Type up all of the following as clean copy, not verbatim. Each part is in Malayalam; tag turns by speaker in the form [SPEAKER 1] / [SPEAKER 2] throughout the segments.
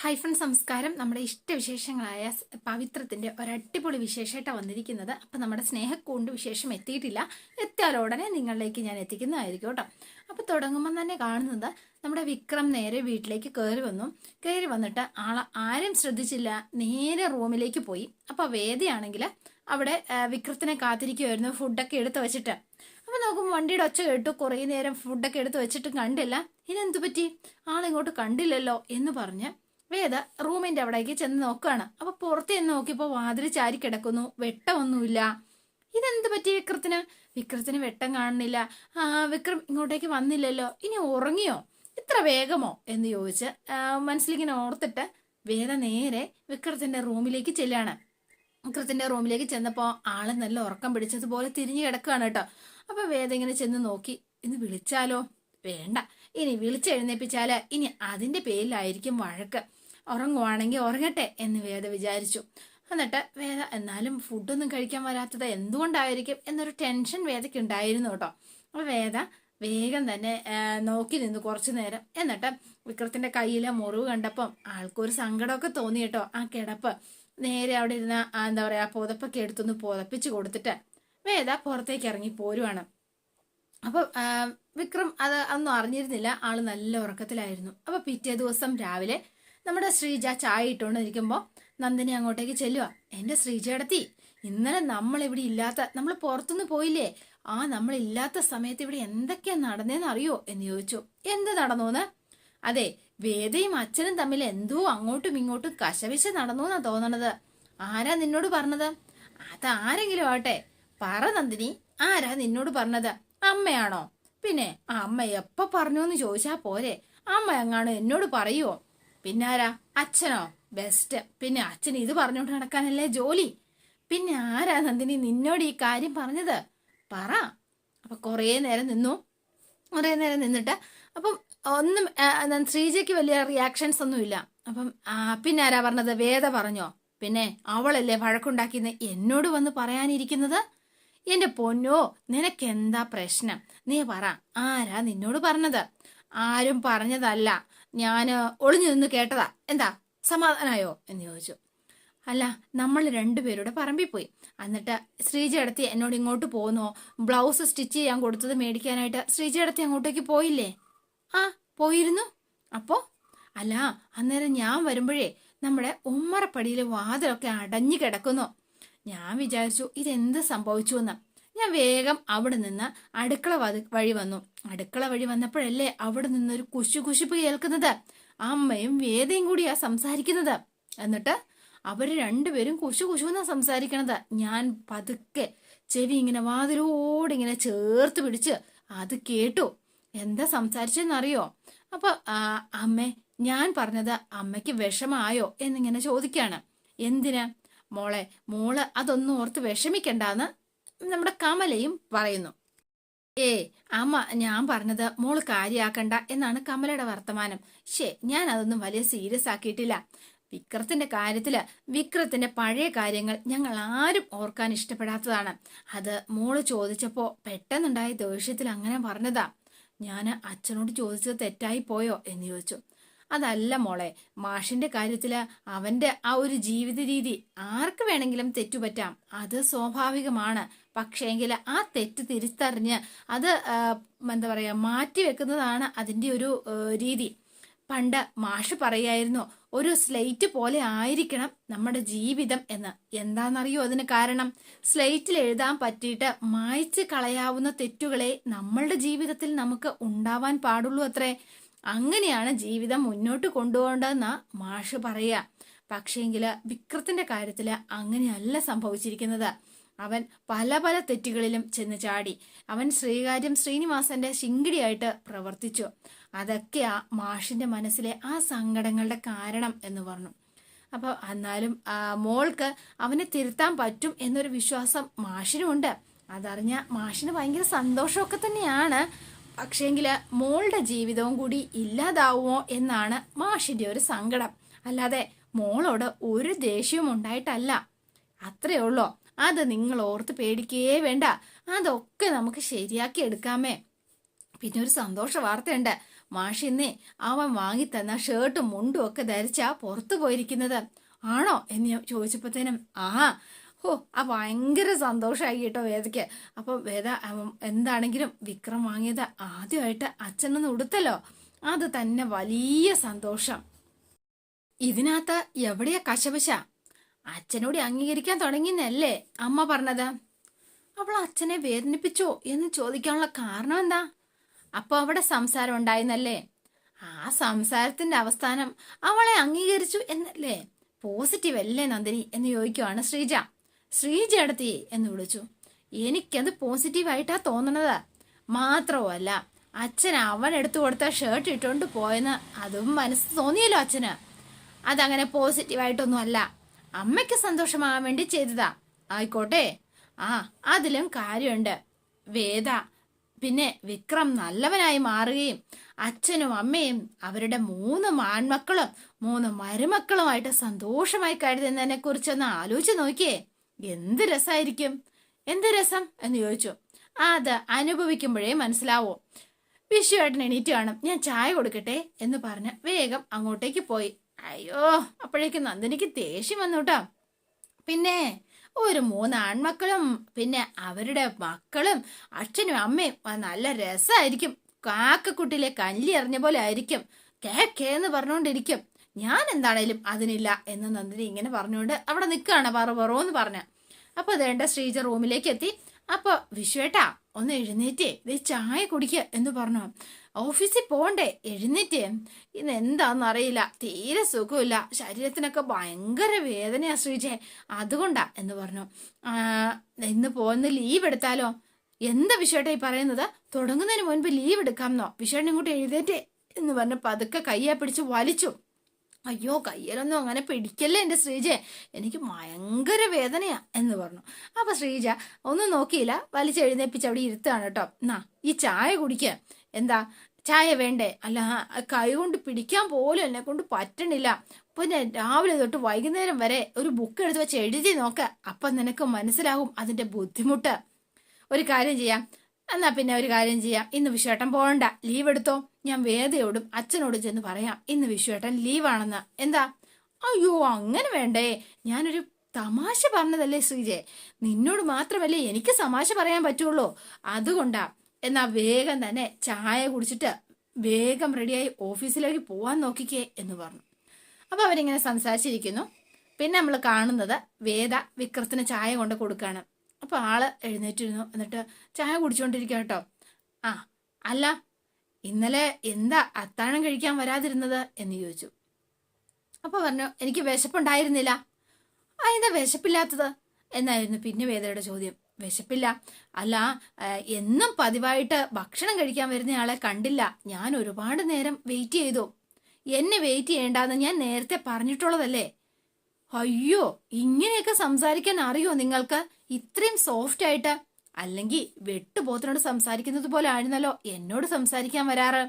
[SPEAKER 1] ഹൈ ഫ്രണ്ട്സ്, നമസ്കാരം. നമ്മുടെ ഇഷ്ടവിശേഷങ്ങളായ പവിത്രത്തിന്റെ ഒരടിപൊളി വിശേഷമായിട്ടാണ് വന്നിരിക്കുന്നത്. അപ്പം നമ്മുടെ സ്നേഹക്കൂണ്ട് വിശേഷം എത്തിയിട്ടില്ല. എത്തിയാൽ ഉടനെ നിങ്ങളിലേക്ക് ഞാൻ എത്തിക്കുന്നതായിരിക്കും കേട്ടോ. അപ്പോൾ തുടങ്ങുമ്പോൾ തന്നെ കാണുന്നത് നമ്മുടെ വിക്രം നേരെ വീട്ടിലേക്ക് കയറി വന്നു. കയറി വന്നിട്ട് ആരും ശ്രദ്ധിച്ചില്ല, നേരെ റൂമിലേക്ക് പോയി. അപ്പോൾ വേദയാണെങ്കിൽ അവിടെ വിക്രത്തിനെ കാത്തിരിക്കുമായിരുന്നു, ഫുഡൊക്കെ എടുത്ത് വെച്ചിട്ട്. അപ്പോൾ നോക്കുമ്പോൾ വണ്ടിയുടെ ഒച്ച കേട്ടു. കുറേ നേരം ഫുഡൊക്കെ എടുത്ത് വെച്ചിട്ടും കണ്ടില്ല. ഇതെന്തു പറ്റി, ആളിങ്ങോട്ട് കണ്ടില്ലല്ലോ എന്ന് പറഞ്ഞ് വേദ റൂമിന്റെ അവിടേക്ക് ചെന്ന് നോക്കുകയാണ്. അപ്പൊ പുറത്ത് ചെന്ന് നോക്കിയപ്പോ വാതിൽ ചാരി കിടക്കുന്നു, വെട്ടമൊന്നുമില്ല. ഇതെന്ത് പറ്റി വിക്രത്തിന് വെട്ടം കാണുന്നില്ല. വിക്രം ഇങ്ങോട്ടേക്ക് വന്നില്ലല്ലോ, ഇനി ഉറങ്ങിയോ, ഇത്ര വേഗമോ എന്ന് ചോദിച്ച് മനസ്സിലിങ്ങനെ ഓർത്തിട്ട് വേദ നേരെ വിക്രത്തിന്റെ റൂമിലേക്ക് ചെല്ലാണ്. വിക്രത്തിന്റെ റൂമിലേക്ക് ചെന്നപ്പോ ആള് നല്ല ഉറക്കം പിടിച്ചതുപോലെ തിരിഞ്ഞു കിടക്കുകയാണ് കേട്ടോ. അപ്പൊ വേദ ഇങ്ങനെ ചെന്ന് നോക്കി, ഇന്ന് വിളിച്ചാലോ, വേണ്ട, ഇനി വിളിച്ചെഴുന്നേപ്പിച്ചാല് ഇനി അതിന്റെ പേരിലായിരിക്കും വഴക്ക്. ഉറങ്ങുവാണെങ്കിൽ ഉറങ്ങട്ടെ എന്ന് വേദ വിചാരിച്ചു. എന്നിട്ട് വേദ എന്നാലും ഫുഡൊന്നും കഴിക്കാൻ വരാത്തത് എന്തുകൊണ്ടായിരിക്കും എന്നൊരു ടെൻഷൻ വേദയ്ക്ക് ഉണ്ടായിരുന്നു കേട്ടോ. അപ്പൊ വേദ വേഗം തന്നെ നോക്കി നിന്നു കുറച്ചു നേരം. എന്നിട്ട് വിക്രത്തിന്റെ കയ്യിലെ മുറിവ് കണ്ടപ്പം ആൾക്കൊരു സങ്കടമൊക്കെ തോന്നി കേട്ടോ. ആ കിടപ്പ് നേരെ അവിടെ ഇരുന്ന എന്താ പറയാ പുതപ്പൊക്കെ എടുത്തൊന്ന് പുതപ്പിച്ച് കൊടുത്തിട്ട് വേദ പുറത്തേക്ക് ഇറങ്ങി പോരുവാണ്. അപ്പൊ വിക്രം ഒന്നും അറിഞ്ഞിരുന്നില്ല, ആള് നല്ല ഉറക്കത്തിലായിരുന്നു. അപ്പൊ പിറ്റേ ദിവസം രാവിലെ നമ്മുടെ ശ്രീജ ചായ ഇട്ടുകൊണ്ടിരിക്കുമ്പോ നന്ദിനി അങ്ങോട്ടേക്ക് ചെല്ലുക. എന്റെ ശ്രീജയടത്തി, ഇന്നലെ നമ്മൾ പുറത്തുനിന്ന് പോയില്ലേ, നമ്മൾ ഇല്ലാത്ത സമയത്ത് ഇവിടെ എന്തൊക്കെയാ നടന്നേന്ന് അറിയോ എന്ന് ചോദിച്ചു. എന്ത് നടന്നൂന്ന്? അതെ, വേദയും അച്ഛനും തമ്മിൽ എന്തോ അങ്ങോട്ടും ഇങ്ങോട്ടും കശവിശ നടന്നൂന്നാ തോന്നണത്. ആരാ നിന്നോട് പറഞ്ഞത്? അതാരെങ്കിലും ആട്ടെ, പറ നന്ദിനി, ആരാ നിന്നോട് പറഞ്ഞത്? അമ്മയാണോ? പിന്നെ അമ്മ എപ്പോ പറഞ്ഞു എന്ന് ചോദിച്ചാ പോരെ, അമ്മ എങ്ങാണോ എന്നോട് പറയുവോ? പിന്നാരാ? അച്ഛനോ? ബെസ്റ്റ്. പിന്നെ അച്ഛൻ ഇത് പറഞ്ഞോണ്ട് നടക്കാനല്ലേ ജോലി. പിന്നെ ആരാ നന്ദിനി നിന്നോട് ഈ കാര്യം പറഞ്ഞത്? പറ. അപ്പൊ കുറേ നേരം നിന്നിട്ട് അപ്പം ഒന്നും ശ്രീജയ്ക്ക് വലിയ റിയാക്ഷൻസ് ഒന്നുമില്ല. അപ്പം പിന്നെ ആരാ പറഞ്ഞത്? വേദ പറഞ്ഞോ? പിന്നെ അവളല്ലേ വഴക്കുണ്ടാക്കിയെന്ന് എന്നോട് വന്ന് പറയാനിരിക്കുന്നത്? എന്റെ പൊന്നോ, നിനക്കെന്താ പ്രശ്നം? നീ പറ, ആരാ നിന്നോട് പറഞ്ഞത്? ആരും പറഞ്ഞതല്ല, ഞാന് ഒളിഞ്ഞു നിന്ന് കേട്ടതാ. എന്താ, സമാധാനായോ എന്ന് ചോദിച്ചു. അല്ല, നമ്മൾ രണ്ടുപേരുടെ പറമ്പിൽ പോയി. എന്നിട്ട് ശ്രീജയടത്തി എന്നോട് ഇങ്ങോട്ട് പോന്നോ, ബ്ലൗസ് സ്റ്റിച്ച് ചെയ്യാൻ കൊടുത്തത് മേടിക്കാനായിട്ട് ശ്രീജയടത്തി അങ്ങോട്ടേക്ക് പോയില്ലേ? പോയിരുന്നു. അപ്പോ അല്ല, അന്നേരം ഞാൻ വരുമ്പോഴേ നമ്മുടെ ഉമ്മറപ്പടിയിലെ വാതിലൊക്കെ അടഞ്ഞു കിടക്കുന്നു. ഞാൻ വിചാരിച്ചു ഇതെന്ത് സംഭവിച്ചു എന്ന്. ഞാൻ വേഗം അവിടെ നിന്ന് അടുക്കള വഴി വന്നു. അടുക്കള വഴി വന്നപ്പോഴല്ലേ അവിടെ നിന്നൊരു കുശുകുശുപ്പ് കേൾക്കുന്നത്. അമ്മയും വേദയും കൂടിയാ സംസാരിക്കുന്നത്. എന്നിട്ട് അവര് രണ്ടുപേരും കുശുകുശുന്നാ സംസാരിക്കണത്. ഞാൻ പതുക്കെ ചെവി ഇങ്ങനെ വാതിലോടിങ്ങനെ ചേർത്ത് പിടിച്ച് അത് കേട്ടു. എന്താ സംസാരിച്ചെന്നറിയോ? അപ്പൊ അമ്മേ, ഞാൻ പറഞ്ഞത് അമ്മയ്ക്ക് വിഷമായോ എന്നിങ്ങനെ ചോദിക്കാണ്. എന്തിനാ മോള് അതൊന്നും ഓർത്ത് വിഷമിക്കണ്ടെന്ന് നമ്മുടെ കമലയും പറയുന്നു. അമ്മ, ഞാൻ പറഞ്ഞത് മോള് കാര്യാക്കണ്ട എന്നാണ് കമലയുടെ വർത്തമാനം. ഞാൻ അതൊന്നും വലിയ സീരിയസ് ആക്കിയിട്ടില്ല. വിക്രത്തിന്റെ കാര്യത്തില് വിക്രത്തിന്റെ പഴയ കാര്യങ്ങൾ ഞങ്ങൾ ആരും ഓർക്കാൻ ഇഷ്ടപ്പെടാത്തതാണ്. അത് മോള് ചോദിച്ചപ്പോ പെട്ടെന്നുണ്ടായ ദേഷ്യത്തിൽ അങ്ങനെ പറഞ്ഞതാ. ഞാൻ അച്ഛനോട് ചോദിച്ചത് തെറ്റായി പോയോ എന്ന് ചോദിച്ചു. അതല്ല മോളെ, മാഷിന്റെ കാര്യത്തില് അവന്റെ ആ ഒരു ജീവിത രീതി ആർക്ക് വേണമെങ്കിലും തെറ്റുപറ്റാം, അത് സ്വാഭാവികമാണ്. പക്ഷേങ്കിൽ ആ തെറ്റ് തിരിച്ചറിഞ്ഞ് അത് എന്താ പറയാ മാറ്റി വെക്കുന്നതാണ് അതിന്റെ ഒരു രീതി. പണ്ട് മാഷ് പറയായിരുന്നു, ഒരു സ്ലേറ്റ് പോലെ ആയിരിക്കണം നമ്മുടെ ജീവിതം എന്ന്. എന്താണെന്നറിയോ അതിന് കാരണം? സ്ലേറ്റിൽ എഴുതാൻ പറ്റിയിട്ട് മായ്ച്ച് കളയാവുന്ന തെറ്റുകളെ നമ്മളുടെ ജീവിതത്തിൽ നമുക്ക് ഉണ്ടാവാൻ പാടുള്ളൂ അത്രേ. അങ്ങനെയാണ് ജീവിതം മുന്നോട്ട് കൊണ്ടുപോകേണ്ടതെന്നാ മാഷ് പറയാ. പക്ഷേങ്കില് വിക്രത്തിന്റെ കാര്യത്തില് അങ്ങനെയല്ല സംഭവിച്ചിരിക്കുന്നത്. അവൻ പല പല തെറ്റുകളിലും ചെന്ന് ചാടി. അവൻ ശ്രീനിവാസന്റെ ശിങ്കിടിയായിട്ട് പ്രവർത്തിച്ചു. അതൊക്കെയാ മാഷിന്റെ മനസ്സിലെ ആ സങ്കടങ്ങളുടെ കാരണം എന്ന് പറഞ്ഞു. അപ്പൊ എന്നാലും മോൾക്ക് അവനെ തിരുത്താൻ പറ്റും എന്നൊരു വിശ്വാസം മാഷിനുമുണ്ട്. അതറിഞ്ഞ മാഷിന് ഭയങ്കര സന്തോഷമൊക്കെ തന്നെയാണ്. പക്ഷേങ്കില് മോളുടെ ജീവിതവും കൂടി ഇല്ലാതാവുമോ എന്നാണ് മാഷിന്റെ ഒരു സങ്കടം. അല്ലാതെ മോളോട് ഒരു ദേഷ്യവും ഉണ്ടായിട്ടല്ല. അത്രേ ഉള്ളൂ. അത് നിങ്ങൾ ഓർത്ത് പേടിക്കേ വേണ്ട. അതൊക്കെ നമുക്ക് ശരിയാക്കി എടുക്കാമേ. പിന്നെ ഒരു സന്തോഷ വാർത്തയുണ്ട്. മാഷിന്നേ അവൻ വാങ്ങിത്തന്ന ഷർട്ടും മുണ്ടും ഒക്കെ ധരിച്ചാ പുറത്തു പോയിരിക്കുന്നത്. ആണോ എന്ന് ഞാൻ ചോദിച്ചപ്പോഴത്തേനും ഓ ഭയങ്കര സന്തോഷമായി കേട്ടോ വേദയ്ക്ക്. അപ്പൊ വേദ എന്താണെങ്കിലും വിക്രം വാങ്ങിയത് ആദ്യമായിട്ട് അച്ഛനൊന്ന് ഉടുത്തല്ലോ, അത് തന്നെ വലിയ സന്തോഷം. ഇതിനകത്ത് എവിടെയാ കശപശ? അച്ഛനോട് അംഗീകരിക്കാൻ തുടങ്ങിയെന്നല്ലേ അമ്മ പറഞ്ഞത്? അവൾ അച്ഛനെ വേദനിപ്പിച്ചോ എന്ന് ചോദിക്കാനുള്ള കാരണം എന്താ? അപ്പൊ അവിടെ സംസാരം ഉണ്ടായിരുന്നല്ലേ? ആ സംസാരത്തിന്റെ അവസാനം അവളെ അംഗീകരിച്ചു എന്നല്ലേ? പോസിറ്റീവ് അല്ലേ നന്ദിനി എന്ന് ചോദിക്കുവാണ് ശ്രീജ. ശ്രീജ എടുത്തി എന്ന് വിളിച്ചു. എനിക്കത് പോസിറ്റീവായിട്ടാ തോന്നണത്. മാത്രമല്ല അച്ഛൻ അവൻ എടുത്തു കൊടുത്ത ഷർട്ട് ഇട്ടുകൊണ്ട് പോയെന്ന് അതും മനസ്സ് തോന്നിയല്ലോ അച്ഛന്. അതങ്ങനെ പോസിറ്റീവായിട്ടൊന്നും അല്ല, അമ്മയ്ക്ക് സന്തോഷമാകാൻ വേണ്ടി ചെയ്തതാ. ആയിക്കോട്ടെ, അതിലും കാര്യമുണ്ട് വേദ. പിന്നെ വിക്രം നല്ലവനായി മാറുകയും അച്ഛനും അമ്മയും അവരുടെ 3 ആൺമക്കളും 3 മരുമക്കളുമായിട്ട് സന്തോഷമായി കഴിയുന്നതിനെ കുറിച്ചൊന്ന് ആലോചിച്ച് നോക്കിയേ. എന്ത് രസമായിരിക്കും. എന്ത് രസം എന്ന് ചോദിച്ചു. അത് അനുഭവിക്കുമ്പോഴേ മനസ്സിലാവോ. വിഷുവേട്ടൻ എണീറ്റ് കാണും, ഞാൻ ചായ കൊടുക്കട്ടെ എന്ന് പറഞ്ഞ് വേഗം അങ്ങോട്ടേക്ക് പോയി. അയ്യോ, അപ്പോഴേക്കും നന്ദിനിക്ക് ദേഷ്യം വന്നു കേട്ടോ. പിന്നെ ഒരു 3 ആൺമക്കളും പിന്നെ അവരുടെ മക്കളും അച്ഛനും അമ്മയും നല്ല രസമായിരിക്കും. കാക്കക്കുട്ടിലെ കല്ലി എറിഞ്ഞ പോലെ ആയിരിക്കും. കേന്ന് പറഞ്ഞുകൊണ്ടിരിക്കും. ഞാൻ എന്താണേലും അതിനില്ല എന്ന് നന്ദിനി ഇങ്ങനെ പറഞ്ഞുകൊണ്ട് അവിടെ നിൽക്കുകയാണ് പറന്ന് പറഞ്ഞ. അപ്പൊ അതേണ്ട ശ്രീജ റൂമിലേക്ക് എത്തി. അപ്പൊ വിശ്വേട്ടാ ഒന്ന് എഴുന്നേറ്റേ, ചായ കുടിക്കുക എന്ന് പറഞ്ഞു. ഓഫീസിൽ പോണ്ടേ, എഴുന്നേറ്റേ. ഇന്ന് എന്താണെന്നറിയില്ല, തീരെ സുഖമില്ല, ശരീരത്തിനൊക്കെ ഭയങ്കര വേദനയാ ശ്രീജെ, അതുകൊണ്ടാ എന്ന് പറഞ്ഞു. ഇന്ന് പോകുന്ന ലീവ് എടുത്താലോ? എന്താ വിശ്വേട്ടാ ഈ പറയുന്നത്? തുടങ്ങുന്നതിന് മുൻപ് ലീവ് എടുക്കാമെന്നോ? വിശ്വേട്ടൻ ഇങ്ങോട്ട് എഴുന്നേറ്റേ എന്ന് പറഞ്ഞ് പതുക്കെ കയ്യെ പിടിച്ച് വലിച്ചു. അയ്യോ, കയ്യിലൊന്നും അങ്ങനെ പിടിക്കല്ലേ എൻ്റെ ശ്രീജെ, എനിക്ക് ഭയങ്കര വേദനയാ എന്ന് പറഞ്ഞു. അപ്പൊ ശ്രീജ ഒന്നും നോക്കിയില്ല, വലിച്ചെഴുന്നേപ്പിച്ച് അവിടെ ഇരുത്തുകയാണ് കേട്ടോ. ഈ ചായ കുടിക്കുക. എന്താ ചായ വേണ്ടേ? അല്ല, കൈ കൊണ്ട് പിടിക്കാൻ പോലും എന്നെ കൊണ്ട് പറ്റണില്ല. പിന്നെ രാവിലെ തൊട്ട് വൈകുന്നേരം വരെ ഒരു ബുക്ക് എടുത്ത് വെച്ച് എഴുതി നോക്ക, അപ്പം നിനക്ക് മനസ്സിലാകും അതിന്റെ ബുദ്ധിമുട്ട്. ഒരു കാര്യം ചെയ്യാം, എന്നാ പിന്നെ ഒരു കാര്യം ചെയ്യാം, ഇന്ന് വിശ്വേട്ടൻ പോകണ്ട, ലീവ് എടുത്തോ. ഞാൻ വേദയോടും അച്ഛനോടും ചെന്ന് പറയാം ഇന്ന് വിശ്വേട്ടൻ ലീവാണെന്ന്. എന്താ? അയ്യോ, അങ്ങനെ വേണ്ടേ, ഞാനൊരു തമാശ പറഞ്ഞതല്ലേ ശ്രീജെ, നിന്നോട് മാത്രമല്ലേ എനിക്ക് തമാശ പറയാൻ പറ്റുള്ളൂ, അതുകൊണ്ടാ. എന്നാ വേഗം തന്നെ ചായ കുടിച്ചിട്ട് വേഗം റെഡിയായി ഓഫീസിലേക്ക് പോവാൻ നോക്കിക്കേ എന്ന് പറഞ്ഞു. അപ്പൊ അവരിങ്ങനെ സംസാരിച്ചിരിക്കുന്നു. പിന്നെ നമ്മൾ കാണുന്നത് വേദ വിക്രത്തിന് ചായ കൊണ്ട് കൊടുക്കാണ്. അപ്പൊ ആള് എഴുന്നേറ്റിരുന്നു, എന്നിട്ട് ചായ കുടിച്ചുകൊണ്ടിരിക്കുക കേട്ടോ. അല്ല, ഇന്നലെ എന്താ അത്താഴം കഴിക്കാൻ വരാതിരുന്നത് എന്ന് ചോദിച്ചു. അപ്പൊ പറഞ്ഞു, എനിക്ക് വിശപ്പുണ്ടായിരുന്നില്ല. എന്താ വിശപ്പില്ലാത്തത് എന്നായിരുന്നു പിന്നെ വേദയുടെ ചോദ്യം. വിശപ്പില്ല? അല്ല, എന്നും പതിവായിട്ട് ഭക്ഷണം കഴിക്കാൻ വരുന്നയാളെ കണ്ടില്ല, ഞാൻ ഒരുപാട് നേരം വെയിറ്റ് ചെയ്തു. എന്നെ വെയിറ്റ് ചെയ്യേണ്ടെന്ന് ഞാൻ നേരത്തെ പറഞ്ഞിട്ടുള്ളതല്ലേ. അയ്യോ, ഇങ്ങനെയൊക്കെ സംസാരിക്കാൻ അറിയോ നിങ്ങൾക്ക്? ഇത്രയും സോഫ്റ്റ് ആയിട്ട്. അല്ലെങ്കിൽ വെട്ടുപോത്തിനോട് സംസാരിക്കുന്നത് പോലെ ആയിരുന്നല്ലോ എന്നോട് സംസാരിക്കാൻ വരാറ്.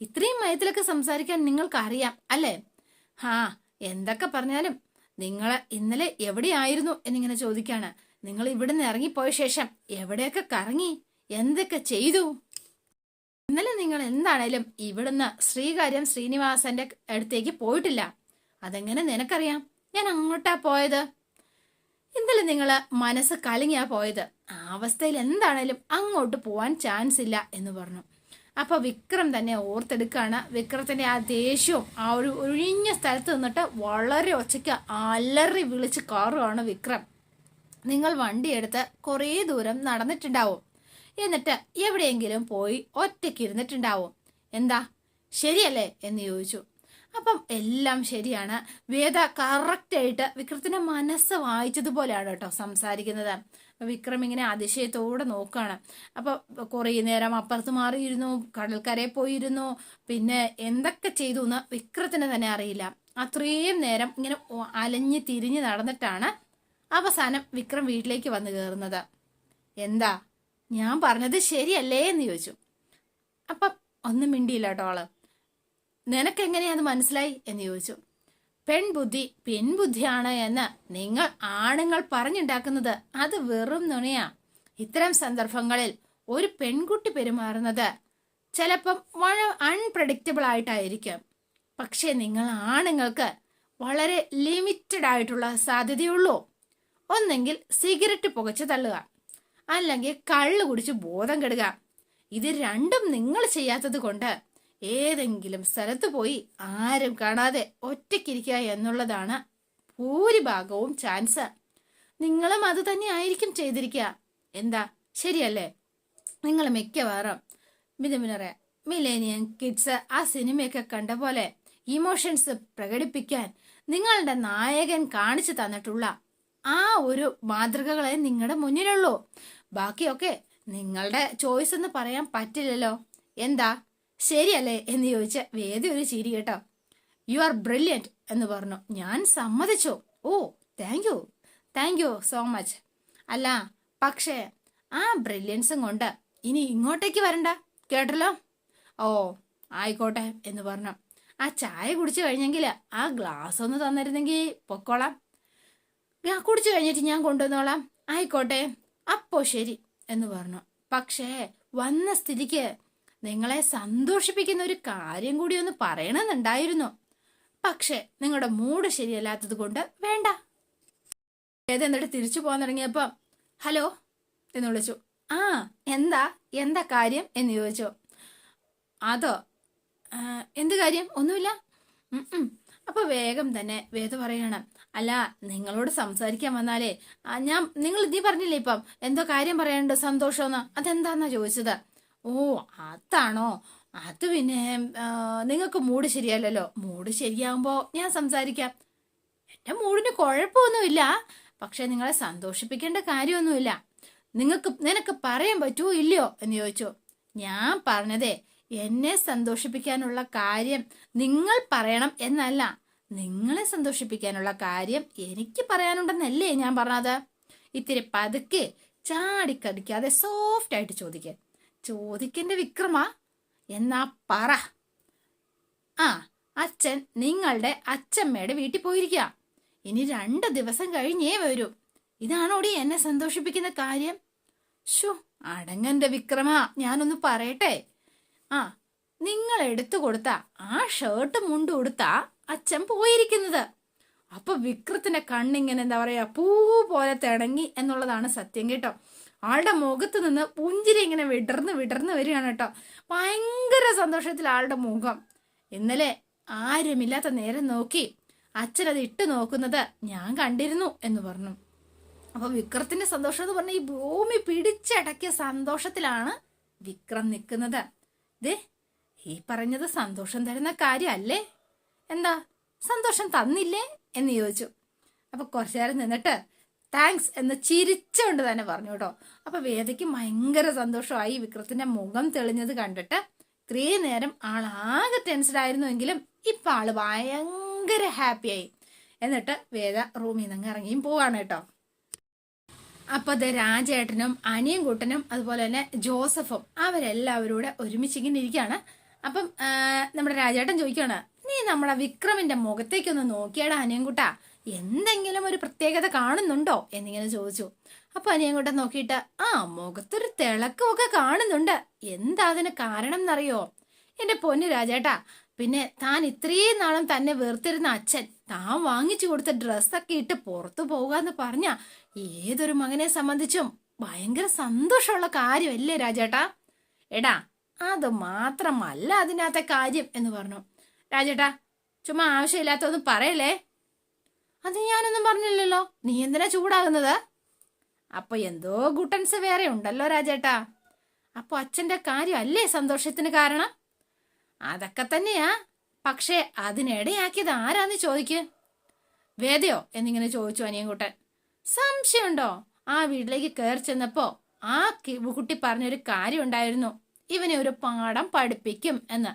[SPEAKER 1] ഇത്രയും മയത്തിലൊക്കെ സംസാരിക്കാൻ നിങ്ങൾക്ക് അറിയാം അല്ലേ? എന്തൊക്കെ പറഞ്ഞാലും നിങ്ങള് ഇന്നലെ എവിടെയായിരുന്നു എന്നിങ്ങനെ ചോദിക്കാണ്. നിങ്ങൾ ഇവിടുന്ന് ഇറങ്ങിപ്പോയ ശേഷം എവിടെയൊക്കെ കറങ്ങി, എന്തൊക്കെ ചെയ്തു? ഇന്നലെ നിങ്ങൾ എന്താണേലും ഇവിടുന്ന് ശ്രീകാര്യം ശ്രീനിവാസന്റെ അടുത്തേക്ക് പോയിട്ടില്ല. അതെങ്ങനെ നിനക്കറിയാം? ഞാൻ അങ്ങോട്ടാ പോയത്. ഇന്നലെ നിങ്ങള് മനസ്സ് കലങ്ങിയാ പോയത്. ആ അവസ്ഥയിൽ എന്താണേലും അങ്ങോട്ട് പോവാൻ ചാൻസ് ഇല്ല എന്ന് പറഞ്ഞു. അപ്പൊ വിക്രം തന്നെ ഓർത്തെടുക്കാണ്. വിക്രത്തിന്റെ ആ ദേഷ്യവും ആ ഒരു ഒഴിഞ്ഞ സ്ഥലത്ത് നിന്നിട്ട് വളരെ ഒച്ചയ്ക്ക് അലറി വിളിച്ച് കാറുകയാണ് വിക്രം. നിങ്ങൾ വണ്ടിയെടുത്ത് കുറേ ദൂരം നടന്നിട്ടുണ്ടാവും, എന്നിട്ട് എവിടെയെങ്കിലും പോയി ഒറ്റയ്ക്ക് ഇരുന്നിട്ടുണ്ടാവും. എന്താ, ശരിയല്ലേ എന്ന് ചോദിച്ചു. അപ്പം എല്ലാം ശരിയാണ്. വേദ കറക്റ്റായിട്ട് വിക്രത്തിന്റെ മനസ്സ് വായിച്ചതുപോലെയാണ് കേട്ടോ സംസാരിക്കുന്നത്. വിക്രം ഇങ്ങനെ അതിശയത്തോടെ നോക്കുകയാണ്. അപ്പൊ കുറേ നേരം അപ്പുറത്ത് മാറിയിരുന്നു, കടൽക്കരയിൽ പോയിരുന്നു, പിന്നെ എന്തൊക്കെ ചെയ്തു എന്ന് വിക്രത്തിന് തന്നെ അറിയില്ല. അത്രയും നേരം ഇങ്ങനെ അലഞ്ഞ് തിരിഞ്ഞ് നടന്നിട്ടാണ് അവസാനം വിക്രം വീട്ടിലേക്ക് വന്ന് കയറുന്നത്. എന്താ, ഞാൻ പറഞ്ഞത് ശരിയല്ലേ എന്ന് ചോദിച്ചു. അപ്പം ഒന്നും മിണ്ടിയില്ല കേട്ടോ ആള്. നിനക്കെങ്ങനെയാ അത് മനസ്സിലായി എന്ന് ചോദിച്ചു. പെൺബുദ്ധി പെൺബുദ്ധിയാണ് എന്ന് നിങ്ങൾ ആണുങ്ങൾ പറഞ്ഞുണ്ടാക്കുന്നത് അത് വെറും നുണയാ. ഇത്തരം സന്ദർഭങ്ങളിൽ ഒരു പെൺകുട്ടി പെരുമാറുന്നത് ചിലപ്പം വളരെ അൺപ്രഡിക്റ്റബിൾ ആയിട്ടായിരിക്കും. പക്ഷേ നിങ്ങൾ ആണുങ്ങൾക്ക് വളരെ ലിമിറ്റഡ് ആയിട്ടുള്ള സാധ്യതയുള്ളൂ. ഒന്നെങ്കിൽ സിഗരറ്റ് പുകച്ചു തള്ളുക, അല്ലെങ്കിൽ കള്ള് കുടിച്ച് ബോധം കെടുക. ഇത് രണ്ടും നിങ്ങൾ ചെയ്യാത്തത് കൊണ്ട് ഏതെങ്കിലും സ്ഥലത്ത് പോയി ആരും കാണാതെ ഒറ്റയ്ക്കിരിക്കുക എന്നുള്ളതാണ് ഭൂരിഭാഗവും ചാൻസ്. നിങ്ങളും അത് തന്നെ ആയിരിക്കും ചെയ്തിരിക്കുക. എന്താ, ശരിയല്ലേ? നിങ്ങൾ മിക്കവാറും പറയാം മിലേനിയം കിഡ്സ് ആ സിനിമയൊക്കെ കണ്ട പോലെ ഇമോഷൻസ് പ്രകടിപ്പിക്കാൻ നിങ്ങളുടെ നായകൻ കാണിച്ചു തന്നിട്ടുള്ള ആ ഒരു മാതൃകകളെ നിങ്ങളുടെ മുന്നിലുള്ളൂ. ബാക്കിയൊക്കെ നിങ്ങളുടെ ചോയ്സ് എന്ന് പറയാൻ പറ്റില്ലല്ലോ. എന്താ, ശരിയല്ലേ എന്ന് ചോദിച്ച വേദി ഒരു ചിരി കേട്ടോ. യു ആർ ബ്രില്യൻറ്റ് എന്ന് പറഞ്ഞു. ഞാൻ സമ്മതിച്ചു. ഓ, താങ്ക് യു സോ മച്ച്. അല്ല, പക്ഷേ ആ ബ്രില്യൻസും കൊണ്ട് ഇനി ഇങ്ങോട്ടേക്ക് വരണ്ട കേട്ടല്ലോ. ഓ ആയിക്കോട്ടെ എന്ന് പറഞ്ഞു. ആ ചായ കുടിച്ചു കഴിഞ്ഞെങ്കിൽ ആ ഗ്ലാസ് ഒന്ന് തന്നിരുന്നെങ്കിൽ പൊക്കോളാം. കുടിച്ചു കഴിഞ്ഞിട്ട് ഞാൻ കൊണ്ടുവന്നോളാം. ആയിക്കോട്ടെ, അപ്പോ ശരി എന്ന് പറഞ്ഞു. പക്ഷേ വന്ന സ്ഥിതിക്ക് നിങ്ങളെ സന്തോഷിപ്പിക്കുന്ന ഒരു കാര്യം കൂടി ഒന്ന് പറയണമെന്നുണ്ടായിരുന്നു. പക്ഷെ നിങ്ങളുടെ മൂഡ് ശരിയല്ലാത്തത് കൊണ്ട് വേണ്ട. എന്നിട്ട് തിരിച്ചു പോകാൻ തുടങ്ങിയപ്പോ ഹലോ എന്ന് വിളിച്ചു. ആ എന്താ കാര്യം എന്ന് ചോദിച്ചു. അതോ, എന്ത് കാര്യം? ഒന്നുമില്ല. അപ്പൊ വേഗം തന്നെ വേദ പറയണം, അല്ല നിങ്ങളോട് സംസാരിക്കാൻ വന്നാലേ നീ പറഞ്ഞില്ലേ ഇപ്പം എന്തോ കാര്യം പറയാനുണ്ട് സന്തോഷമെന്ന്, അതെന്താന്നാ ചോദിച്ചത്. ഓ അതാണോ? അത് പിന്നെ നിങ്ങൾക്ക് മൂഡ് ശരിയല്ലല്ലോ. മൂഡ് ശരിയാകുമ്പോ ഞാൻ സംസാരിക്കാം. എന്റെ മൂഡിന് കുഴപ്പമൊന്നുമില്ല, പക്ഷെ നിങ്ങളെ സന്തോഷിപ്പിക്കേണ്ട കാര്യമൊന്നുമില്ല. നിനക്ക് പറയാൻ പറ്റുമോ ഇല്ലയോ എന്ന് ചോദിച്ചു. ഞാൻ പറഞ്ഞതേ എന്നെ സന്തോഷിപ്പിക്കാനുള്ള കാര്യം നിങ്ങൾ പറയണം എന്നല്ല, നിങ്ങളെ സന്തോഷിപ്പിക്കാനുള്ള കാര്യം എനിക്ക് പറയാനുണ്ടെന്നല്ലേ ഞാൻ പറഞ്ഞത്. ഇത്തിരി പതുക്കെ ചാടിക്കടിക്കാതെ സോഫ്റ്റ് ആയിട്ട് ചോദിക്കണ്ട വിക്രമ, എന്നാ പറ. ആ, അച്ഛൻ നിങ്ങളുടെ അച്ഛമ്മയുടെ വീട്ടിൽ പോയിരിക്കുക. ഇനി 2 ദിവസം കഴിഞ്ഞേ വരൂ. ഇതാണോടി എന്നെ സന്തോഷിപ്പിക്കുന്ന കാര്യം? ഷോ അടങ്ങന്റെ വിക്രമ, ഞാനൊന്ന് പറയട്ടെ. ആ, നിങ്ങൾ എടുത്തു കൊടുത്ത ആ ഷർട്ട് മുണ്ട് കൊടുത്താ അച്ഛൻ പോയിരിക്കുന്നത്. അപ്പൊ വിക്രത്തിന്റെ കണ്ണിങ്ങനെ എന്താ പറയാ പൂ പോലെ തിണങ്ങി എന്നുള്ളതാണ് സത്യം കേട്ടോ. ആളുടെ മുഖത്ത് നിന്ന് പുഞ്ചിരി ഇങ്ങനെ വിടർന്ന് വരികയാണ് കേട്ടോ. ഭയങ്കര സന്തോഷത്തിൽ ആളുടെ മുഖം. ഇന്നലെ ആരുമില്ലാത്ത നേരം നോക്കി അച്ഛനത് ഇട്ട് നോക്കുന്നത് ഞാൻ കണ്ടിരുന്നു എന്ന് പറഞ്ഞു. അപ്പൊ വിക്രത്തിന്റെ സന്തോഷം എന്ന് പറഞ്ഞ ഈ ഭൂമി പിടിച്ചടക്കിയ സന്തോഷത്തിലാണ് വിക്രം നിൽക്കുന്നത്. ദേ, ഈ പറഞ്ഞത് സന്തോഷം തരുന്ന കാര്യമല്ലേ? എന്താ, സന്തോഷം തന്നില്ലേ എന്ന് ചോദിച്ചു. അപ്പൊ കുറച്ചു നേരം നിന്നിട്ട് താങ്ക്സ് എന്ന് ചിരിച്ചുകൊണ്ട് തന്നെ പറഞ്ഞു കേട്ടോ. അപ്പൊ വേദയ്ക്ക് ഭയങ്കര സന്തോഷമായി വിക്രത്തിന്റെ മുഖം തെളിഞ്ഞത് കണ്ടിട്ട്. ഇത്രയും നേരം ആളാകെ ടെൻസ്ഡ് ആയിരുന്നുവെങ്കിലും ഇപ്പൊ ആള് ഭയങ്കര ഹാപ്പിയായി. എന്നിട്ട് വേദ റൂമിൽ നിന്ന് ഇറങ്ങിയും പോവാണ് കേട്ടോ. അപ്പൊ അത് രാജേട്ടനും അനിയൻകുട്ടനും അതുപോലെ തന്നെ ജോസഫും അവരെല്ലാവരും കൂടെ ഒരുമിച്ചിങ്ങനെ ഇരിക്കുകയാണ്. അപ്പം നമ്മുടെ രാജേട്ടൻ ചോദിക്കുകയാണ്, നീ നമ്മുടെ വിക്രമിന്റെ മുഖത്തേക്കൊന്ന് നോക്കിയാടാ അനിയൻകുട്ടാ, എന്തെങ്കിലും ഒരു പ്രത്യേകത കാണുന്നുണ്ടോ എന്നിങ്ങനെ ചോദിച്ചു. അപ്പൊ അനിയൻകുട്ടൻ നോക്കിയിട്ട് ആ മുഖത്തൊരു തിളക്കമൊക്കെ കാണുന്നുണ്ട്. എന്താ അതിന് കാരണം എന്നറിയോ? എന്റെ പൊന്നു രാജേട്ടാ, പിന്നെ താൻ ഇത്രയും നാളും തന്നെ വെറുത്തിരുന്ന അച്ഛൻ താൻ വാങ്ങിച്ചു കൊടുത്ത ഡ്രസ്സൊക്കെ ഇട്ട് പുറത്തു പോകാന്ന് പറഞ്ഞ ഏതൊരു മകനെ സംബന്ധിച്ചും ഭയങ്കര സന്തോഷമുള്ള കാര്യമല്ലേ രാജേട്ടാ? എടാ, അത് മാത്രമല്ല അതിനകത്തെ കാര്യം എന്ന് പറഞ്ഞു. രാജേട്ടാ, ചുമ്മാ ആവശ്യമില്ലാത്തൊന്നും പറയല്ലേ. അത് ഞാനൊന്നും പറഞ്ഞില്ലല്ലോ, നീ എന്തിനാ ചൂടാകുന്നത്? അപ്പൊ എന്തോ ഗുട്ടൻസ് വേറെ ഉണ്ടല്ലോ രാജേട്ടാ. അപ്പൊ അച്ഛന്റെ കാര്യം അല്ലേ സന്തോഷത്തിന് കാരണം? അതൊക്കെ തന്നെയാ, പക്ഷെ അതിനിടയാക്കിയത് ആരാന്ന് ചോദിക്ക്. വേദയോ എന്നിങ്ങനെ ചോദിച്ചു അനിയൻകുട്ടൻ. സംശയമുണ്ടോ? ആ വീട്ടിലേക്ക് കയറി ചെന്നപ്പോ ആ കുട്ടി പറഞ്ഞൊരു കാര്യം ഉണ്ടായിരുന്നു, ഇവനെ ഒരു പാഠം പഠിപ്പിക്കും എന്ന്.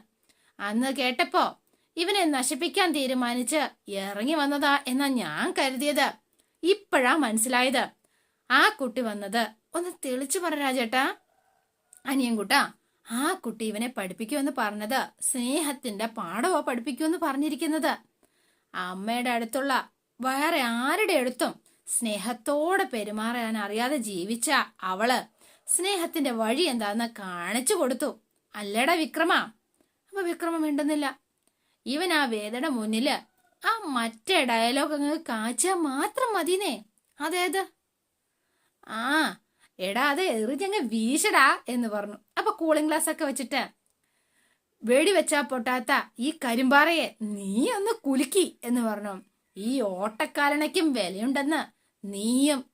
[SPEAKER 1] അന്ന് കേട്ടപ്പോ ഇവനെ നശിപ്പിക്കാൻ തീരുമാനിച്ച് ഇറങ്ങി വന്നതാ എന്നാ ഞാൻ കരുതിയത്. ഇപ്പോഴാ മനസ്സിലായത്. ആ കുട്ടി വന്നത് ഒന്ന് തെളിച്ചു പറ രാജേട്ടാ. അനിയൻകുട്ടാ, ആ കുട്ടി ഇവനെ പഠിപ്പിക്കുമെന്ന് പറഞ്ഞത് സ്നേഹത്തിന്റെ പാഠമോ പഠിപ്പിക്കുമെന്ന് പറഞ്ഞിരിക്കുന്നത്. അമ്മയുടെ അടുത്തുള്ള വേറെ ആരുടെ അടുത്തും സ്നേഹത്തോടെ പെരുമാറാൻ അറിയാതെ ജീവിച്ച അവള് സ്നേഹത്തിന്റെ വഴി എന്താന്ന് കാണിച്ചു കൊടുത്തു. അല്ലേടാ വിക്രമ? അപ്പൊ വിക്രമ മിണ്ടുന്നില്ല. ഇവൻ ആ വേദയുടെ മുന്നില് ആ മറ്റേ ഡയലോഗ് അങ്ങ് കാച്ചാ മാത്രം മതിനേ. അതേത്? ആ എടാ അത് എറിഞ്ഞങ്ങ് വീശടാ എന്ന് പറഞ്ഞു. അപ്പൊ കൂളിംഗ് ഗ്ലാസ് ഒക്കെ വെച്ചിട്ട്, വെടിവെച്ചാ പൊട്ടാത്ത ഈ കരിമ്പാറയെ നീ ഒന്ന് കുലുക്കി എന്ന് പറഞ്ഞു. ഈ ഓട്ടക്കാലണയ്ക്കും വിലയുണ്ടെന്ന്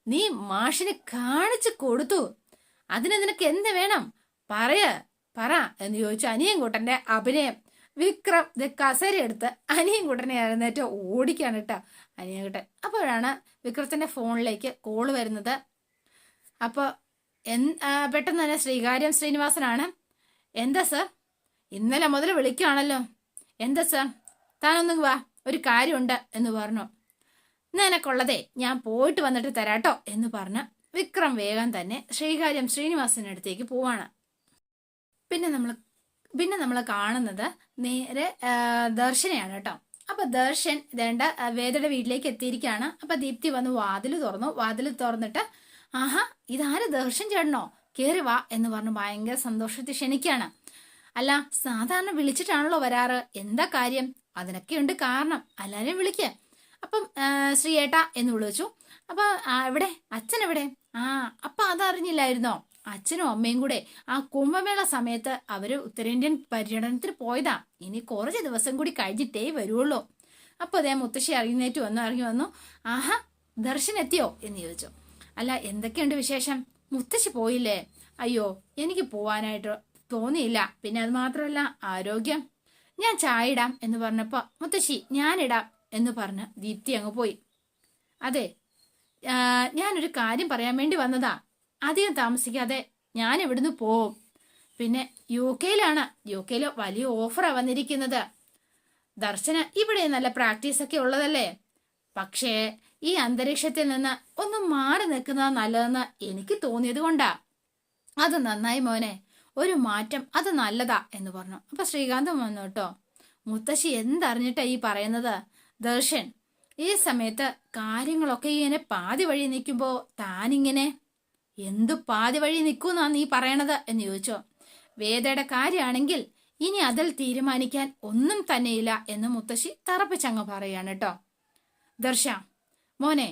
[SPEAKER 1] നീ മാഷിന് കാണിച്ചു കൊടുത്തു. അതിന് നിനക്ക് എന്ത് വേണം പറ എന്ന് ചോദിച്ചു അനിയൻകുട്ടന്റെ അഭിനയം. വിക്രം കസേര എടുത്ത് അനിയൻകുട്ടനെ എഴുന്നേറ്റ് ഓടിക്കാണ് കേട്ടോ അനിയൻകുട്ടൻ. അപ്പോഴാണ് വിക്രത്തിന്റെ ഫോണിലേക്ക് കോള് വരുന്നത്. അപ്പോൾ പെട്ടെന്ന് തന്നെ ശ്രീകാര്യം ശ്രീനിവാസനാണ്. എന്താ സർ? ഇന്നലെ മുതൽ വിളിക്കുകയാണല്ലോ. എന്താ സർ? താനൊന്നും വാ, ഒരു കാര്യമുണ്ട് എന്ന് പറഞ്ഞു. നിനക്കുള്ളതേ ഞാൻ പോയിട്ട് വന്നിട്ട് തരാട്ടോ എന്ന് പറഞ്ഞ് വിക്രം വേഗം തന്നെ ശ്രീകാര്യം ശ്രീനിവാസന്റെ അടുത്തേക്ക് പോവാണ്. പിന്നെ നമ്മൾ കാണുന്നത് നേരെ ദർശനെയാണ് കേട്ടോ. അപ്പൊ ദർശൻ വേണ്ട വേദയുടെ വീട്ടിലേക്ക് എത്തിയിരിക്കുകയാണ്. അപ്പൊ ദീപ്തി വന്ന് വാതിൽ തുറന്നിട്ട്, ആഹാ ഇതാര് ദർശൻ ചേട്ടനോ, കേറി വാ എന്ന് പറഞ്ഞു ഭയങ്കര സന്തോഷത്തിൽ ക്ഷണിക്കുകയാണ്. അല്ല സാധാരണ വിളിച്ചിട്ടാണല്ലോ വരാറ്, എന്താ കാര്യം? അതിനൊക്കെയുണ്ട് കാരണം, എല്ലാരെയും വിളിക്കുക. അപ്പം ശ്രീയേട്ട എന്ന് വിളിച്ചു. അപ്പൊ എവിടെ അച്ഛൻ എവിടെ? അപ്പൊ അതറിഞ്ഞില്ലായിരുന്നോ? അച്ഛനും അമ്മയും കൂടെ ആ കുംഭമേള സമയത്ത് അവര് ഉത്തരേന്ത്യൻ പര്യടനത്തിന് പോയതാ. ഇനി കുറച്ച് ദിവസം കൂടി കഴിഞ്ഞിട്ടേ വരുള്ളൂ. അപ്പൊ അതേ മുത്തശ്ശി ഇറങ്ങി വന്നു. ആഹാ ദർശൻ എത്തിയോ എന്ന് ചോദിച്ചു. അല്ല എന്തൊക്കെയുണ്ട് വിശേഷം? മുത്തശ്ശി പോയില്ലേ? അയ്യോ എനിക്ക് പോവാനായിട്ട് തോന്നിയില്ല. പിന്നെ അത് മാത്രമല്ല ആരോഗ്യം. ഞാൻ ചായ ഇടാം എന്ന് പറഞ്ഞപ്പോ മുത്തശ്ശി ഞാനിടാം എന്ന് പറഞ്ഞ് ദീപ്തി അങ്ങ് പോയി. അതെ ഞാനൊരു കാര്യം പറയാൻ വേണ്ടി വന്നതാ. അധികം താമസിക്കാതെ ഞാൻ ഇവിടുന്ന് പോവും. പിന്നെ യു കെയില് വലിയ ഓഫറാ വന്നിരിക്കുന്നത്. ദർശന ഇവിടെ നല്ല പ്രാക്ടീസ് ഒക്കെ ഉള്ളതല്ലേ. പക്ഷേ ഈ അന്തരീക്ഷത്തിൽ നിന്ന് ഒന്ന് മാറി നിൽക്കുന്നതാ നല്ലതെന്ന് എനിക്ക് തോന്നിയത് കൊണ്ടാ. അത് നന്നായി മോനെ, ഒരു മാറ്റം അത് നല്ലതാ എന്ന് പറഞ്ഞു. അപ്പൊ ശ്രീകാന്തം വന്നു കേട്ടോ. മുത്തശ്ശി എന്തറിഞ്ഞിട്ടാ ഈ പറയുന്നത്? ദർശൻ ഈ സമയത്ത് കാര്യങ്ങളൊക്കെ ഇങ്ങനെ പാതി വഴി നിൽക്കുമ്പോ താനിങ്ങനെ എന്തു പാതി വഴി നിൽക്കൂന്നാ നീ പറയണത് എന്ന് ചോദിച്ചോ. വേദയുടെ കാര്യമാണെങ്കിൽ ഇനി അതിൽ തീരുമാനിക്കാൻ ഒന്നും തന്നെയില്ല എന്ന് മുത്തശ്ശി തറപ്പിച്ചങ്ങ് പറയാണ് കേട്ടോ. ദർശ മോനെ,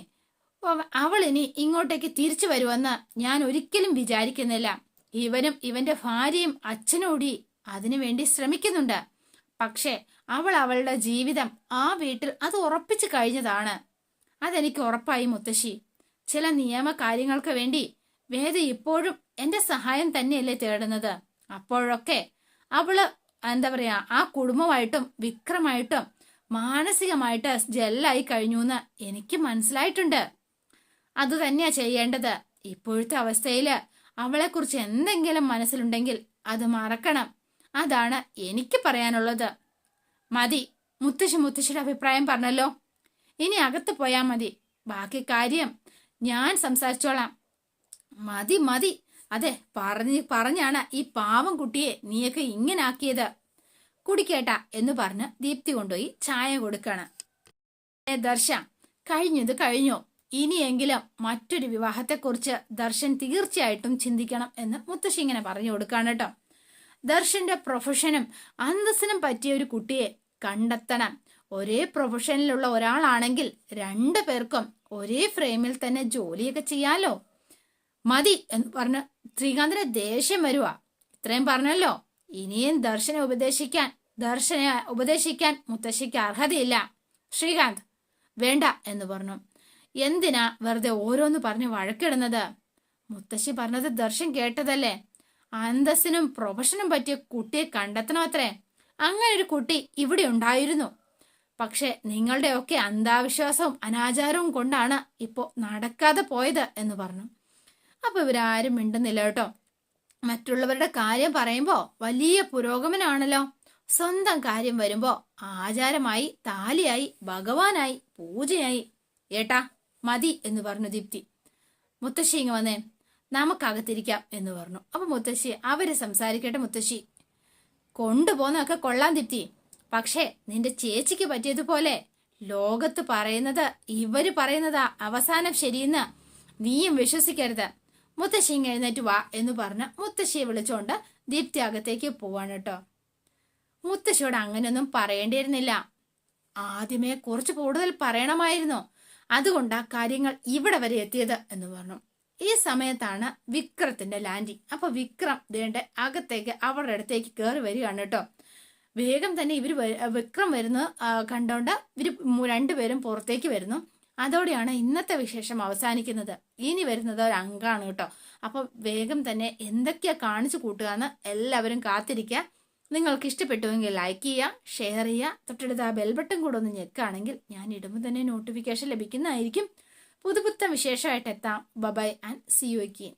[SPEAKER 1] അവൾ ഇനി ഇങ്ങോട്ടേക്ക് തിരിച്ചു വരുമെന്ന് ഞാൻ ഒരിക്കലും വിചാരിക്കുന്നില്ല. ഇവനും ഇവന്റെ ഭാര്യയും അച്ഛനോടി അതിനു വേണ്ടി ശ്രമിക്കുന്നുണ്ട്. പക്ഷേ അവളുടെ ജീവിതം ആ വീട്ടിൽ അത് ഉറപ്പിച്ചു കഴിഞ്ഞതാണ്. അതെനിക്ക് ഉറപ്പായി മുത്തശ്ശി. ചില നിയമ കാര്യങ്ങൾക്ക് വേണ്ടി വേദ ഇപ്പോഴും എന്റെ സഹായം തന്നെയല്ലേ തേടുന്നത്. അപ്പോഴൊക്കെ അവള് എന്താ പറയാ ആ കുടുംബമായിട്ടും വിക്രമായിട്ടും മാനസികമായിട്ട് ജെല്ലായി കഴിഞ്ഞു എന്ന് എനിക്ക് മനസ്സിലായിട്ടുണ്ട്. അത് തന്നെയാ ചെയ്യേണ്ടത്. ഇപ്പോഴത്തെ അവസ്ഥയില് അവളെക്കുറിച്ച് എന്തെങ്കിലും മനസ്സിലുണ്ടെങ്കിൽ അത് മറക്കണം. അതാണ് എനിക്ക് പറയാനുള്ളത്. മതി, മുത്തശ്ശിയുടെ അഭിപ്രായം പറഞ്ഞല്ലോ. ഇനി അകത്ത് പോയാ മതി. ബാക്കി കാര്യം ഞാൻ സംസാരിച്ചോളാം. മതി. അതെ പറഞ്ഞാണ് ഈ പാവം കുട്ടിയെ നീയൊക്കെ ഇങ്ങനെ ആക്കിയത്. കുടിക്കേട്ടാ എന്ന് പറഞ്ഞ് ദീപ്തി കൊണ്ടുപോയി ചായ കൊടുക്കാണ്. ദർശ കഴിഞ്ഞത് കഴിഞ്ഞു. ഇനിയെങ്കിലും മറ്റൊരു വിവാഹത്തെക്കുറിച്ച് ദർശൻ തീർച്ചയായിട്ടും ചിന്തിക്കണം എന്ന് മുത്തശ്ശി ഇങ്ങനെ പറഞ്ഞു കൊടുക്കാണ് കേട്ടോ. ദർശന്റെ പ്രൊഫഷനും അന്തസ്സിനും പറ്റിയ ഒരു കുട്ടിയെ കണ്ടെത്തണം. ഒരേ പ്രൊഫഷനിലുള്ള ഒരാളാണെങ്കിൽ 2 പേർക്കും ഒരേ ഫ്രെയിമിൽ തന്നെ ജോലിയൊക്കെ ചെയ്യാലോ. മതി എന്ന് പറഞ്ഞ് ശ്രീകാന്തിന് ദേഷ്യം വരുവാ. ഇത്രയും പറഞ്ഞല്ലോ, ഇനിയും ദർശനെ ഉപദേശിക്കാൻ മുത്തശ്ശിക്ക് അർഹതയില്ല. ശ്രീകാന്ത് വേണ്ട എന്ന് പറഞ്ഞു. എന്തിനാ വെറുതെ ഓരോന്ന് പറഞ്ഞ് വഴക്കിടുന്നത്? മുത്തശ്ശി പറഞ്ഞത് ദർശൻ കേട്ടതല്ലേ. അന്തസ്സിനും പ്രൊഫഷനും പറ്റിയ കുട്ടിയെ കണ്ടെത്തണമത്രേ. അങ്ങനെ ഒരു കുട്ടി ഇവിടെ ഉണ്ടായിരുന്നു. പക്ഷെ നിങ്ങളുടെയൊക്കെ അന്ധവിശ്വാസവും അനാചാരവും കൊണ്ടാണ് ഇപ്പോ നടക്കാതെ പോയത് എന്ന് പറഞ്ഞു. അപ്പൊ ഇവരാരും മിണ്ടുന്നില്ല കേട്ടോ. മറ്റുള്ളവരുടെ കാര്യം പറയുമ്പോ വലിയ പുരോഗമനാണല്ലോ. സ്വന്തം കാര്യം വരുമ്പോ ആചാരമായി, താലിയായി, ഭഗവാനായി, പൂജയായി. ഏട്ടാ മതി എന്ന് പറഞ്ഞു ദീപ്തി. മുത്തശ്ശി ഇങ്ങ് വന്നേ, നമുക്കകത്തിരിക്കാം എന്ന് പറഞ്ഞു. അപ്പൊ മുത്തശ്ശി അവര് സംസാരിക്കട്ടെ. മുത്തശ്ശി കൊണ്ടുപോകുന്നതൊക്കെ കൊള്ളാൻ ദീപ്തി. പക്ഷേ നിന്റെ ചേച്ചിക്ക് പറ്റിയതുപോലെ ലോകത്ത് പറയുന്നത് ഇവര് പറയുന്നതാ അവസാനം ശരിയെന്ന് നീയും വിശ്വസിക്കരുത്. മുത്തശ്ശി എഴുന്നേറ്റ് വാ എന്ന് പറഞ്ഞ് മുത്തശ്ശിയെ വിളിച്ചോണ്ട് ദീപ്തി അകത്തേക്ക് പോവാണ് കേട്ടോ. മുത്തശ്ശിയോട് അങ്ങനെയൊന്നും പറയേണ്ടിയിരുന്നില്ല, ആദ്യമേ കുറച്ച് കൂടുതൽ പറയണമായിരുന്നു, അതുകൊണ്ടാ കാര്യങ്ങൾ ഇവിടെ വരെ എത്തിയത് എന്ന് പറഞ്ഞു. ഈ സമയത്താണ് വിക്രത്തിന്റെ ലാൻഡിങ്. അപ്പൊ വിക്രം ദേണ്ട അകത്തേക്ക് അവരുടെ അടുത്തേക്ക് കയറി വരികയാണ് കേട്ടോ. വേഗം തന്നെ വിക്രം വരുന്ന കണ്ടോണ്ട് ഇവര് രണ്ടുപേരും പുറത്തേക്ക് വരുന്നു. അതോടെയാണ് ഇന്നത്തെ വിശേഷം അവസാനിക്കുന്നത്. ഇനി വരുന്നത് ഒരു അങ്കാണ് കേട്ടോ. അപ്പൊ വേഗം തന്നെ എന്തൊക്കെയാ കാണിച്ചു കൂട്ടുക എന്ന് എല്ലാവരും കാത്തിരിക്കുക. നിങ്ങൾക്ക് ഇഷ്ടപ്പെട്ടുവെങ്കിൽ ലൈക്ക് ചെയ്യുക, ഷെയർ ചെയ്യുക, തൊട്ടടുത്ത് ആ ബെൽ ബട്ടൺ കൂടെ ഒന്ന് ഞെക്കുകയാണെങ്കിൽ ഞാൻ ഇടുമ്പോൾ തന്നെ നോട്ടിഫിക്കേഷൻ ലഭിക്കുന്നതായിരിക്കും. പുതുപുത്തൻ വിശേഷമായിട്ട് എത്താം. Bye and see you again.